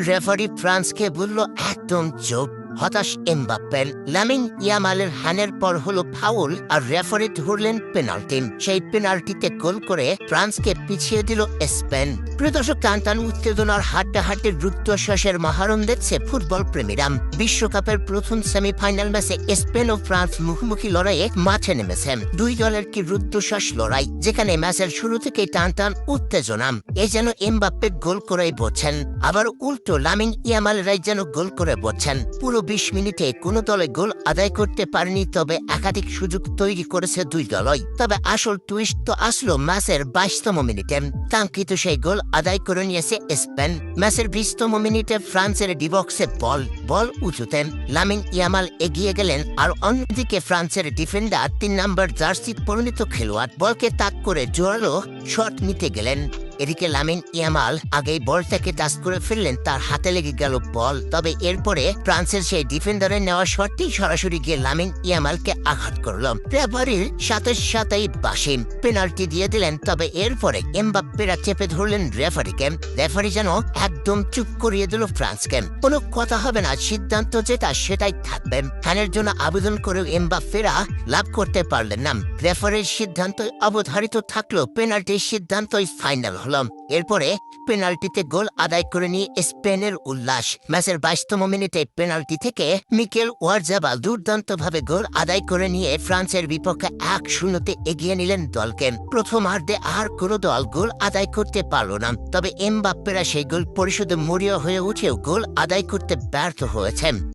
Referee ফ্রান্সকে বলল একদম চুপ। হতাশ এমবাপ্পের। লামিন ইয়ামালের হ্যানের পর হলো ফাউল আর রেফারি ধরলেন পেনাল্টি। সেই পেনাল্টিতে গোল করে ফ্রান্সকে পিছিয়ে দিল স্পেন। প্রিয় দর্শক, টানটান উত্তেজনার হাড্ডাহাড্ডির রুদ্ধশ্বাসের মহারণ দেখছে ফুটবল প্রেমীরা। বিশ্বকাপের প্রথম সেমিফাইনাল ম্যাচে স্পেন ও ফ্রান্স মুখোমুখি লড়াইয়ে মাঠে নেমেছে। দুই দলের কি রুদ্ধশ্বাস লড়াই, যেখানে ম্যাচের শুরু থেকেই টানটান উত্তেজনা। এ যেন এমবাপ্পে গোল করেই বলছেন, আবার উল্টো লামিন ইয়ামালরাই যেন গোল করে বলছেন। পুরো ২০ মিনিটে কোনো দলে গোল আদায় করতে পারেনি, তবে একাধিক সুযোগ তৈরি করেছে দুই দলই। তবে আসল টুইস্ট তো আসলো ম্যাচের ২২তম মিনিটে। কাঙ্ক্ষিত সেই গোল আদায় করে নিয়েছে স্পেন। ম্যাচের ২০তম মিনিটে ফ্রান্সের ডিবক্সে বল উঁচুতে লামিন ইয়ামাল এগিয়ে গেলেন, আর অন্যদিকে ফ্রান্সের ডিফেন্ডার ৩ নম্বর জার্সি পরিণত খেলোয়াড় বলকে তাক করে জোরালো শট নিতে গেলেন। এদিকে লামিন ইয়ামাল আগেই বলটাকে টাচ করে ফেললেন, তার হাতে লেগে গেল বল। তবে এরপরে ফ্রান্সের সেই ডিফেন্ডারের নেওয়া শটটি সরাসরি গিয়ে লামিন ইয়ামালকে আঘাত করল। রেফারির সাথেই বাসিম পেনাল্টি দিয়ে দিলেন। তবে এরপরে এমবাপ্পেরা চেপে ধরলেন রেফারিকে। রেফারি যেন একদম চুপ করিয়ে দিল ফ্রান্সকে। কোনো কথা হবে না, সিদ্ধান্ত যেটা সেটাই থাকবে। হ্যানের জন্য আবেদন করেও এমবাপ্পেরা লাভ করতে পারলেন না। রেফারির সিদ্ধান্ত অবধারিত থাকলো, পেনাল্টির সিদ্ধান্তই ফাইনাল হল। এরপরে পেনাল্টিতে গোল আদায় করে নিয়ে স্পেনের উল্লাস। ম্যাচের ২২তম মিনিটে পেনাল্টি থেকে মিকেল ওয়ারজাবাল দুর্দান্তভাবে গোল আদায় করে নিয়ে ফ্রান্সের বিপক্ষে ১-০ এগিয়ে নিলেন দলকে। প্রথমার্ধে আর কোনো দল গোল আদায় করতে পারল না, তবে এমবাপ্পেরা সেই গোল পরিশোধে মরিয়া হয়ে উঠেও গোল আদায় করতে ব্যর্থ হয়েছেন।